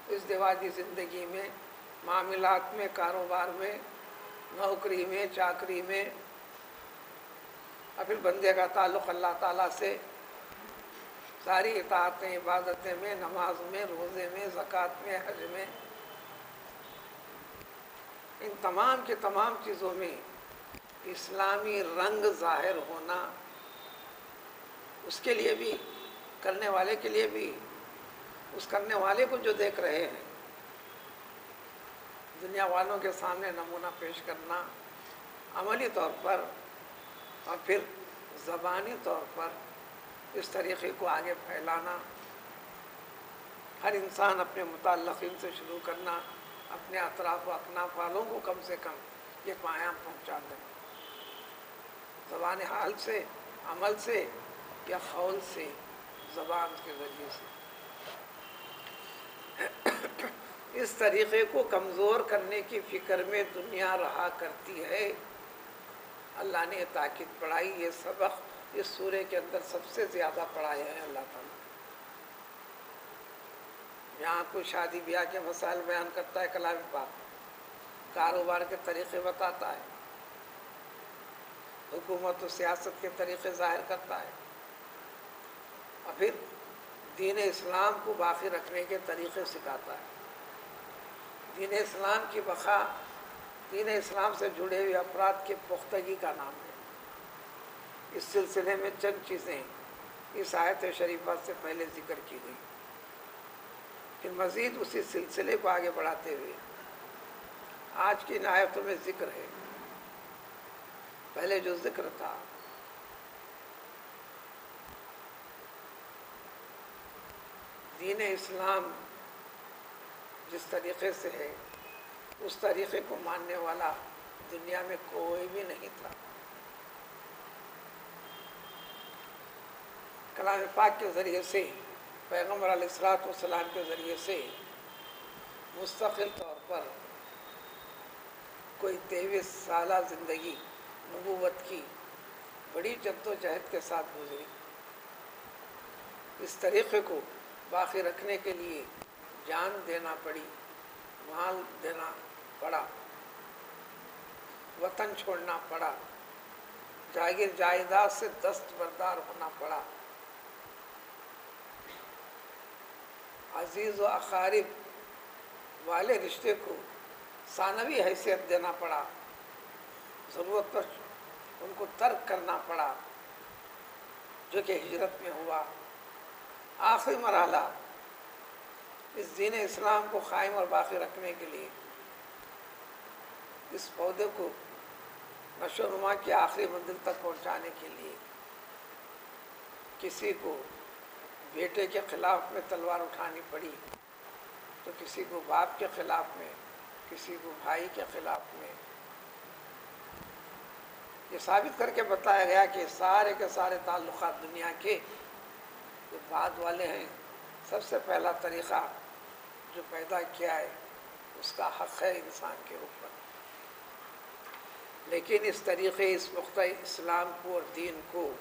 ازدواجی زندگی میں، معاملات میں، کاروبار میں، نوکری میں، چاکری میں، اور پھر بندے کا تعلق اللہ تعالیٰ سے، ساری اطاعتیں، عبادتیں میں، نماز میں، روزے میں، زکوٰۃ میں، حج میں، ان تمام کے تمام چیزوں میں اسلامی رنگ ظاہر ہونا، اس کے لیے بھی، کرنے والے کے لیے بھی، اس کرنے والے کو جو دیکھ رہے ہیں، دنیا والوں کے سامنے نمونہ پیش کرنا، عملی طور پر اور پھر زبانی طور پر اس طریقے کو آگے پھیلانا، ہر انسان اپنے متعلقین سے شروع کرنا، اپنے اطراف و اکناف والوں کو کم سے کم یہ پیام پہنچا دینا، زبان حال سے، عمل سے یا قول سے، زبان کے ذریعے سے۔ اس طریقے کو کمزور کرنے کی فکر میں دنیا رہا کرتی ہے۔ اللہ نے یہ تاکید پڑھائی، یہ سبق اس سورے کے اندر سب سے زیادہ پڑھائے ہیں اللہ تعالیٰ۔ یہاں کوئی شادی بیاہ کے مسائل بیان کرتا ہے کلام پاک، کاروبار کے طریقے بتاتا ہے، حکومت و سیاست کے طریقے ظاہر کرتا ہے، اور پھر دین اسلام کو باقی رکھنے کے طریقے سکھاتا ہے۔ دین اسلام کی بقا دین اسلام سے جڑے ہوئے افراد کی پختگی کا نام ہے۔ اس سلسلے میں چند چیزیں اس آیت شریفہ سے پہلے ذکر کی گئی، پھر مزید اسی سلسلے کو آگے بڑھاتے ہوئے آج کی ان آیتوں میں ذکر ہے۔ پہلے جو ذکر تھا دین اسلام جس طریقے سے ہے اس طریقے کو ماننے والا دنیا میں کوئی بھی نہیں تھا۔ کلام پاک کے ذریعے سے، پیغمبر علیہ الصلوۃ والسلام کے ذریعے سے مستقل طور پر کوئی 23 سالہ زندگی نبوت کی بڑی جد و جہد کے ساتھ گزری۔ اس طریقے کو باقی رکھنے کے لیے جان دینا پڑی، مال دینا پڑا، وطن چھوڑنا پڑا، جاگیر جائیداد سے دستبردار ہونا پڑا، عزیز و اقارب والے رشتے کو ثانوی حیثیت دینا پڑا، ضرورت پر ان کو ترک کرنا پڑا، جو کہ ہجرت میں ہوا۔ آخری مرحلہ اس دین اسلام کو قائم اور باقی رکھنے کے لیے، اس پودے کو نشو و نما کی آخری منزل تک پہنچانے کے لیے کسی کو بیٹے کے خلاف میں تلوار اٹھانی پڑی، تو کسی کو باپ کے خلاف میں، کسی کو بھائی کے خلاف میں۔ یہ ثابت کر کے بتایا گیا کہ سارے کے سارے تعلقات دنیا کے جو بعد والے ہیں، سب سے پہلا طریقہ جو پیدا کیا ہے اس کا حق ہے انسان کے اوپر، لیکن اس طریقے، اس نقطہ اسلام کو اور دین کو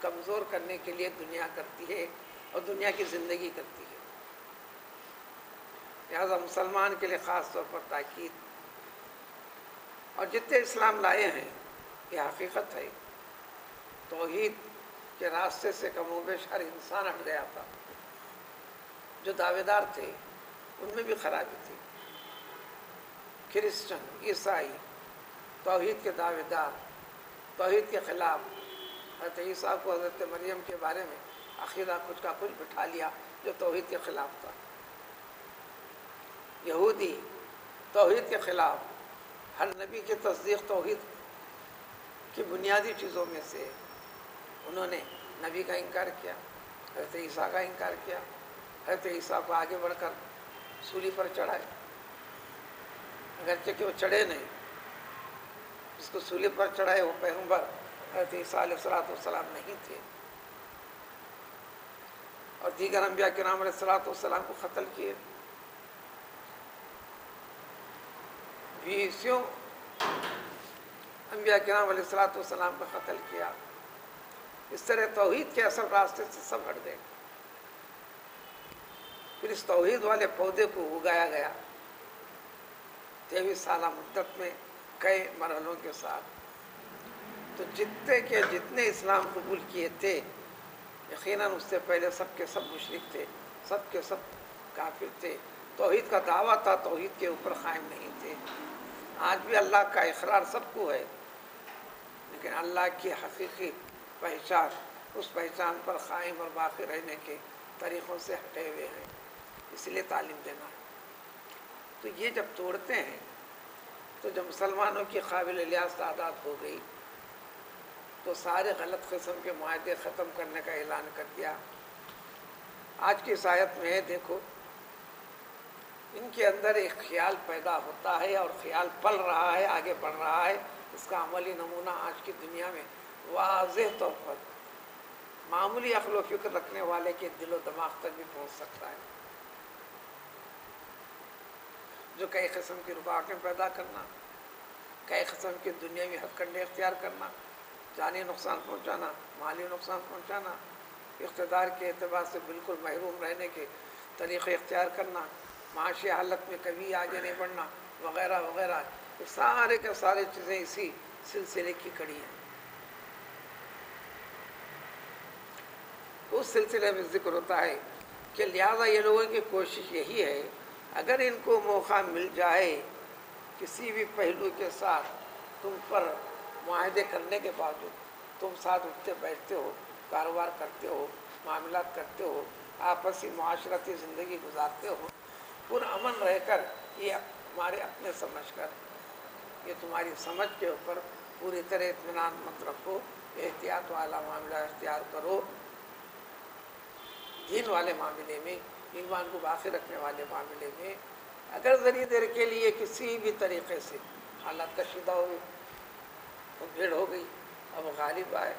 کمزور کرنے کے لیے دنیا کرتی ہے اور دنیا کی زندگی کرتی ہے۔ لہذا مسلمان کے لیے خاص طور پر تاکید، اور جتنے اسلام لائے ہیں یہ حقیقت ہے، توحید کے راستے سے کم و بیش ہر انسان ہٹ گیا تھا۔ جو دعوے دار تھے ان میں بھی خرابی تھی، کرسچن، عیسائی، توحید کے دعوے دار، توحید کے خلاف، حضرت عیسیٰ کو حضرت مریم کے بارے میں عقیدہ کچھ کا کچھ بٹھا لیا جو توحید کے خلاف تھا۔ یہودی توحید کے خلاف، ہر نبی کی تصدیق توحید کی بنیادی چیزوں میں سے، انہوں نے نبی کا انکار کیا، حضرت عیسیٰ کا انکار کیا، حضرت عیسیٰ کو آگے بڑھ کر سولی پر چڑھائے، اگرچہ کہ وہ چڑھے نہیں، جس کو سولی پر چڑھائے وہ پیغمبر حضرت عیسیٰ علیہ السلام نہیں تھے، اور دیگر انبیاء کرام علیہ السلام کو قتل کیے۔ بیسوں انبیاء کرام علیہ السلام کو قتل کیا۔ اس طرح توحید کے اصل راستے سے سب ہٹ گئے۔ پھر اس توحید والے پودے کو اگایا گیا 23 سالہ مدت میں کئی مرحلوں کے ساتھ. تو جتنے اسلام قبول کیے تھے یقیناً اس سے پہلے سب کے سب مشرک تھے، سب کے سب کافر تھے. توحید کا دعویٰ تھا، توحید کے اوپر قائم نہیں تھے. آج بھی اللہ کا اقرار سب کو ہے، لیکن اللہ کی حقیقی پہچان اس پہچان پر قائم اور باقی رہنے کے طریقوں سے ہٹے ہوئے ہیں. اس لیے تعلیم دینا ہے. تو یہ جب توڑتے ہیں تو جب مسلمانوں کی قابل لحاظ تعداد ہو گئی تو سارے غلط قسم کے معاہدے ختم کرنے کا اعلان کر دیا. آج کی اس آیت میں دیکھو، ان کے اندر ایک خیال پیدا ہوتا ہے اور خیال پل رہا ہے، آگے بڑھ رہا ہے. اس کا عملی نمونہ آج کی دنیا میں واضح طور پر معمولی عقل و فکر رکھنے والے کے دل و دماغ تک بھی پہنچ سکتا ہے. جو کئی قسم کی رکاوٹیں پیدا کرنا، کئی قسم کے دنیاوی ہتھ کنڈے اختیار کرنا، جانی نقصان پہنچانا، مالی نقصان پہنچانا، اقتدار کے اعتبار سے بالکل محروم رہنے کے طریقے اختیار کرنا، معاشی حالت میں کبھی آگے نہیں بڑھنا وغیرہ وغیرہ، یہ سارے کے سارے چیزیں اسی سلسلے کی کڑی ہیں. اس سلسلے میں ذکر ہوتا ہے کہ لہذا یہ لوگوں کی کوشش یہی ہے، اگر ان کو موقع مل جائے کسی بھی پہلو کے ساتھ تم پر معاہدے کرنے کے باوجود، تم ساتھ اٹھتے بیٹھتے ہو، کاروبار کرتے ہو، معاملات کرتے ہو، آپسی معاشرتی زندگی گزارتے ہو، پرامن رہ کر، یہ ہمارے اپنے سمجھ کر، یہ تمہاری سمجھ کے اوپر پوری طرح اطمینان مت رکھو، احتیاط والا معاملہ اختیار کرو. دین والے معاملے میں، ایمان کو باقی رکھنے والے معاملے میں اگر ذریعہ دیر کے لیے کسی بھی طریقے سے حالات کشیدہ ہوئے، تو بھیڑ ہو گئی، اب غالب آئے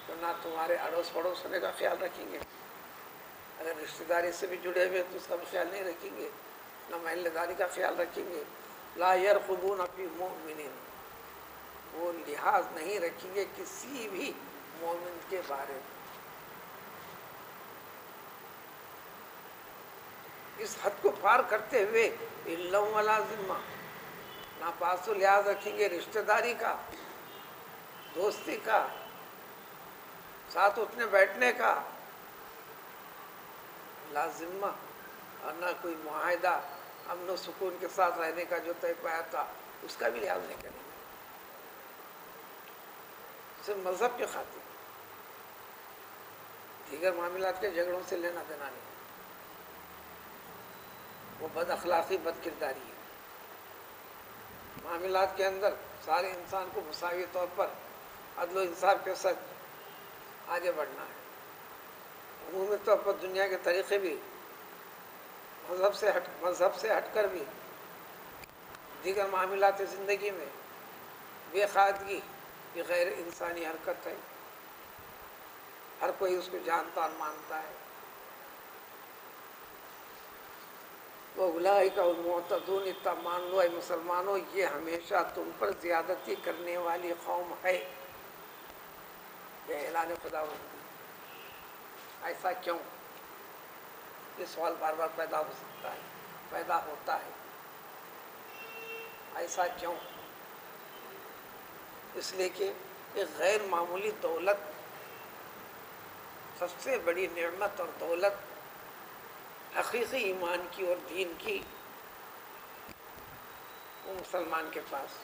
تو نہ تمہارے اڑوس پڑوس ہونے کا خیال رکھیں گے، اگر رشتہ داری سے بھی جڑے ہوئے تو اس کا بھی خیال نہیں رکھیں گے، نہ محلے داری کا خیال رکھیں گے. لا یرقبون فی مؤمن، وہ لحاظ نہیں رکھیں گے کسی بھی مومن کے بارے میں. اس حد کو پار کرتے ہوئے الا ولا ذمہ، نہ پاس و لحاظ رکھیں گے رشتہ داری کا، دوستی کا، ساتھ اٹھنے بیٹھنے کا، لازمہ، اور نہ کوئی معاہدہ امن و سکون کے ساتھ رہنے کا جو طے پایا تھا اس کا بھی لحاظ نہیں کریں گے. صرف مذہب کے خاطر، دیگر معاملات کے جھگڑوں سے لینا دینا نہیں، وہ بد اخلاقی، بد کرداری ہے. معاملات کے اندر سارے انسان کو مساوی طور پر عدل و انصاف کے ساتھ آگے بڑھنا ہے. عمومی طور پر دنیا کے طریقے بھی مذہب سے ہٹ کر بھی دیگر معاملات زندگی میں بے قاعدگی یہ غیر انسانی حرکت ہے. ہر کوئی اس کو جانتا اور مانتا ہے. وَأُولَٰئِکَ هُمُ الْمُعْتَدُونَ، اتنا مان لو اے مسلمانوں، یہ ہمیشہ تم پر زیادتی کرنے والی قوم ہے. یہ اعلان خدا ہوتی. ایسا کیوں؟ یہ سوال بار بار پیدا ہو سکتا ہے، پیدا ہوتا ہے. ایسا کیوں؟ اس لیے کہ ایک غیر معمولی دولت، سب سے بڑی نعمت اور دولت حقیقی ایمان کی اور دین کی، وہ مسلمان کے پاس،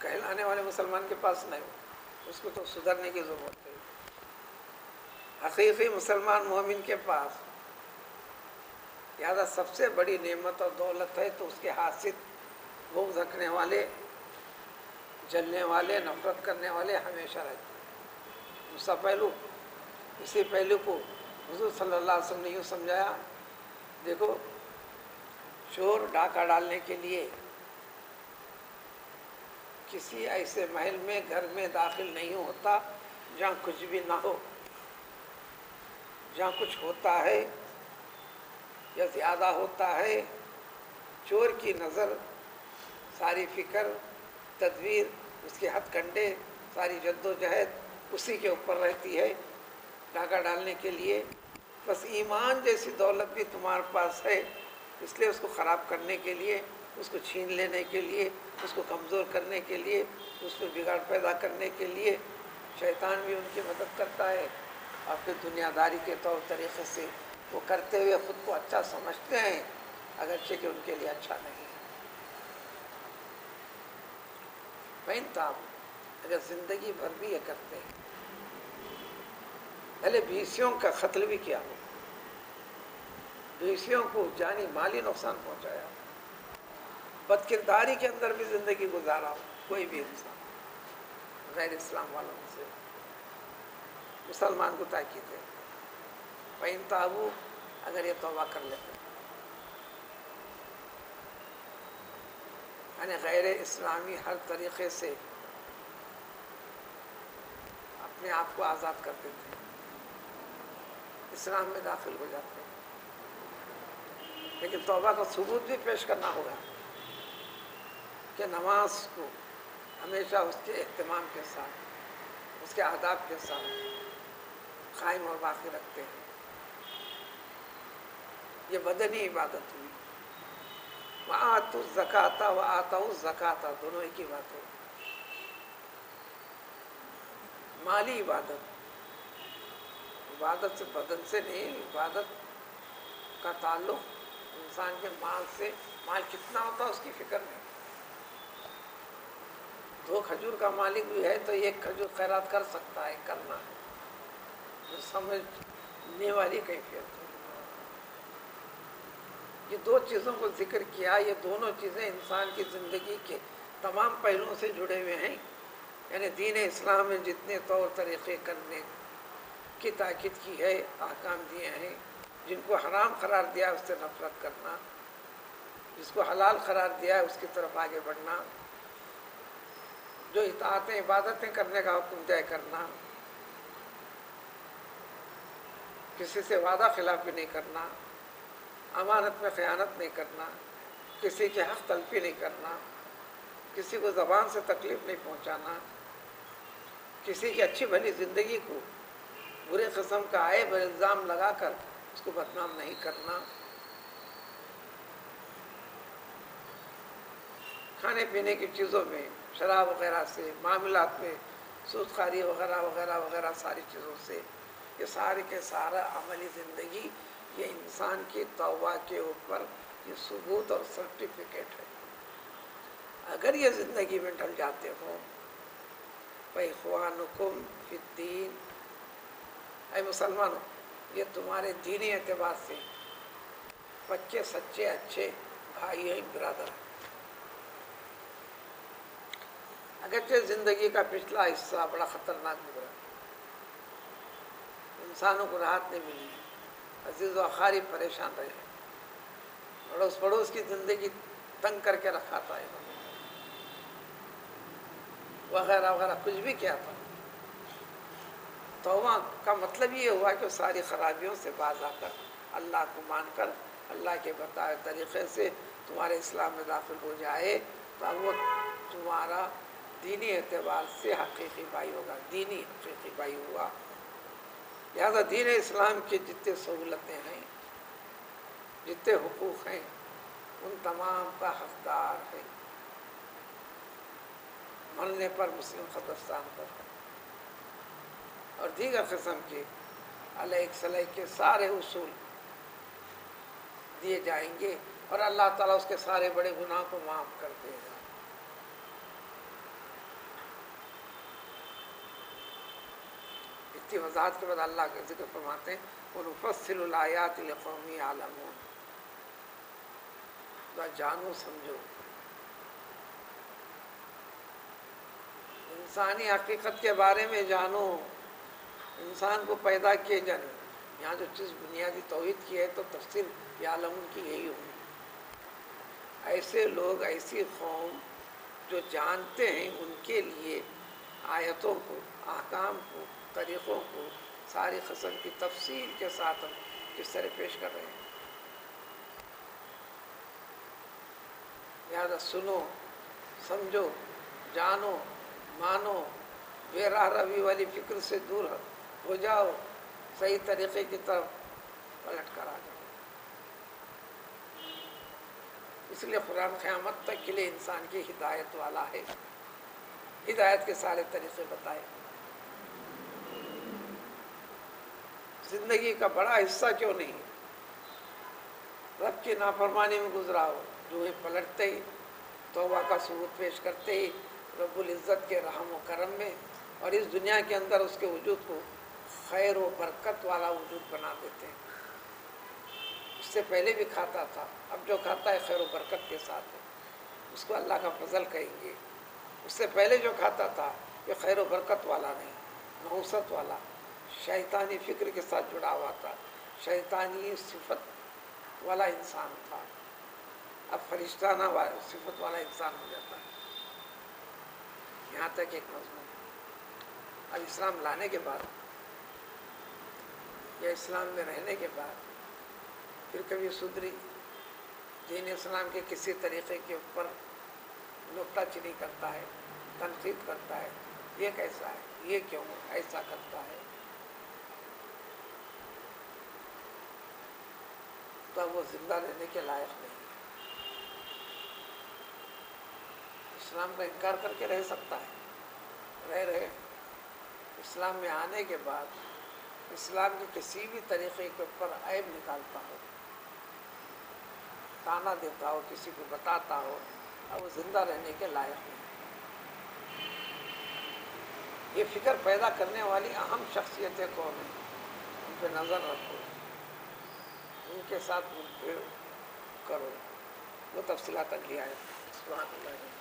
کہلانے والے مسلمان کے پاس نہیں، اس کو تو سدھرنے کی ضرورت ہے. حقیقی مسلمان مومن کے پاس لہٰذا سب سے بڑی نعمت اور دولت ہے، تو اس کے حاسد، بغض رکھنے والے، جلنے والے، نفرت کرنے والے ہمیشہ رہتے ہیں. دوسرا پہلو، اسی پہلو کو حضور صلی اللہ علیہ وسلم نے یوں سمجھایا، دیکھو چور ڈاکہ ڈالنے کے لیے کسی ایسے محل میں، گھر میں داخل نہیں ہوتا جہاں کچھ بھی نہ ہو. جہاں کچھ ہوتا ہے یا زیادہ ہوتا ہے، چور کی نظر، ساری فکر، تدبیر، اس کے ہتھ کنڈے، ساری جد و جہد اسی کے اوپر رہتی ہے ڈاکہ ڈالنے کے لیے. بس ایمان جیسی دولت بھی تمہارے پاس ہے، اس لیے اس کو خراب کرنے کے لیے، اس کو چھین لینے کے لیے، اس کو کمزور کرنے کے لیے، اس میں بگاڑ پیدا کرنے کے لیے شیطان بھی ان کی مدد کرتا ہے. آپ کے دنیا داری کے طور طریقے سے وہ کرتے ہوئے خود کو اچھا سمجھتے ہیں، اگرچہ کہ ان کے لیے اچھا نہیں ہے. فَإِن تَابُوا، اگر زندگی بھر بھی یہ کرتے ہیں، پہلے بیسیوں کا قتل بھی کیا ہو، بیسیوں کو جانی مالی نقصان پہنچایا، بد کرداری کے اندر بھی زندگی گزارا ہو، کوئی بھی انسان غیر اسلام والوں سے، مسلمان کو تاکید ہے فَإِن تَابُوا، اگر یہ توبہ کر لیتے ہیں، یعنی غیر اسلامی ہر طریقے سے اپنے آپ کو آزاد کر دیتے ہیں، اسلام میں داخل ہو جاتے ہیں، لیکن توبہ کا ثبوت بھی پیش کرنا ہوگا کہ نماز کو ہمیشہ اس کے اہتمام کے ساتھ، اس کے آداب کے ساتھ قائم اور باقی رکھتے ہیں. یہ بدنی عبادت ہوئی. وَآتُوا الزَّكَاةَ وَآتَوُا الزَّكَاةَ، دونوں ایک ہی بات ہے. مالی عبادت، عبادت سے بدن سے نہیں، عبادت کا تعلق انسان کے مال سے. مال کتنا ہوتا ہے اس کی فکر نہیں. 2 کھجور کا مالک بھی ہے تو 1 کھجور خیرات کر سکتا ہے، کرنا ہے، جو سمجھنے والی کیفیت ہے. یہ 2 چیزوں کو ذکر کیا. یہ دونوں چیزیں انسان کی زندگی کے تمام پہلوؤں سے جڑے ہوئے ہیں. یعنی دین اسلام میں جتنے طور طریقے کرنے کی تاکید کی ہے، احکام دیے ہیں، جن کو حرام قرار دیا اس سے نفرت کرنا، جس کو حلال قرار دیا اس کی طرف آگے بڑھنا، جو اطاعتیں عبادتیں کرنے کا حکم طے کرنا، کسی سے وعدہ خلافی نہیں کرنا، امانت میں خیانت نہیں کرنا، کسی کے حق تلفی نہیں کرنا، کسی کو زبان سے تکلیف نہیں پہنچانا، کسی کی اچھی بھلی زندگی کو برے قسم کا عیب اور الزام لگا کر اس کو بدنام نہیں کرنا، کھانے پینے کی چیزوں میں شراب وغیرہ سے، معاملات میں سود خواری وغیرہ وغیرہ وغیرہ ساری چیزوں سے، یہ سارے کے سارا عملی زندگی یہ انسان کی توبہ کے اوپر یہ ثبوت اور سرٹیفکیٹ ہے. اگر یہ زندگی میں ڈل جاتے ہوں، فَإِخْوَانُكُمْ فِي الدِّينِ، اے مسلمانوں یہ تمہارے دینی اعتبار سے پکے سچے اچھے بھائی ہیں، برادر ہیں. اگرچہ زندگی کا پچھلا حصہ بڑا خطرناک گزرا، انسانوں کو راحت نہیں ملی، عزیز و اقارب پریشان رہے، اڑوس پڑوس کی زندگی تنگ کر کے رکھا تھا، وغیرہ وغیرہ کچھ بھی کیا تھا. توبہ کا مطلب یہ ہوا کہ ساری خرابیوں سے باز آ کر اللہ کو مان کر اللہ کے بتائے طریقے سے تمہارے اسلام میں داخل ہو جائے تو وہ تمہارا دینی اعتبار سے حقیقی بھائی ہوگا، دینی حقیقی بھائی ہوا. لہذا دین اسلام کی جتنے سہولتیں ہیں، جتنے حقوق ہیں، ان تمام کا حقدار ہے. مرنے پر مسلم قبرستان پر اور دیگر قسم کے علیہ صلیح کے سارے اصول دیے جائیں گے اور اللہ تعالیٰ اس کے سارے بڑے گناہ کو معاف کر دے گا. اتنی وضاحت کے بعد اللہ کا ذکر فرماتے ہیں وَنُفَصِّلُ الْآيَاتِ لِقَوْمٍ يَعْلَمُونَ، جانو سمجھو انسانی حقیقت کے بارے میں، جانو انسان کو پیدا کیے جانے. یہاں جو چیز بنیادی توحید کی ہے تو تفسیر یعلمون کی یہی ہوگی. ایسے لوگ، ایسی قوم جو جانتے ہیں، ان کے لیے آیتوں کو، احکام کو، طریقوں کو ساری قسم کی تفصیل کے ساتھ ہم کس طرح پیش کر رہے ہیں. لہٰذا سنو، سمجھو، جانو، مانو، بے راہ روی والی فکر سے دور ہو جاؤ، صحیح طریقے کی طرف پلٹ کر آ جاؤ. اس لیے قرآن قیامت تک کے لیے انسان کی ہدایت والا ہے، ہدایت کے سارے طریقے بتائے. زندگی کا بڑا حصہ کیوں نہیں رب کی نافرمانی میں گزرا ہو، جو ہی پلٹتے ہی توبہ کا ثبوت پیش کرتے ہی رب العزت کے رحم و کرم میں اور اس دنیا کے اندر اس کے وجود کو خیر و برکت والا وجود بنا دیتے ہیں. اس سے پہلے بھی کھاتا تھا، اب جو کھاتا ہے خیر و برکت کے ساتھ ہے، اس کو اللہ کا فضل کہیں گے. اس سے پہلے جو کھاتا تھا یہ خیر و برکت والا نہیں، نحوست والا، شیطانی فکر کے ساتھ جڑا ہوا تھا، شیطانی صفت والا انسان تھا. اب فرشتانہ صفت والا انسان ہو جاتا ہے. یہاں تک ایک مضمون. اب اسلام لانے کے بعد یا اسلام میں رہنے کے بعد پھر کبھی سدھری، دین اسلام کے کسی طریقے کے اوپر نکتہ چینی کرتا ہے، تنقید کرتا ہے، یہ کیسا ہے، یہ کیوں ایسا کرتا ہے، تو اب وہ زندہ رہنے کے لائق نہیں. اسلام کا انکار کر کے رہ سکتا ہے، رہے اسلام میں آنے کے بعد اسلام کے کسی بھی طریقے کے اوپر عیب نکالتا ہو، تانا دیتا ہو، کسی کو بتاتا ہو، اب وہ زندہ رہنے کے لائق نہیں. یہ فکر پیدا کرنے والی اہم شخصیتیں کون ہیں، ان پہ نظر رکھو، ان کے ساتھ ملتے کرو. وہ تفصیلات اگلی آیت. سبحان اللہ.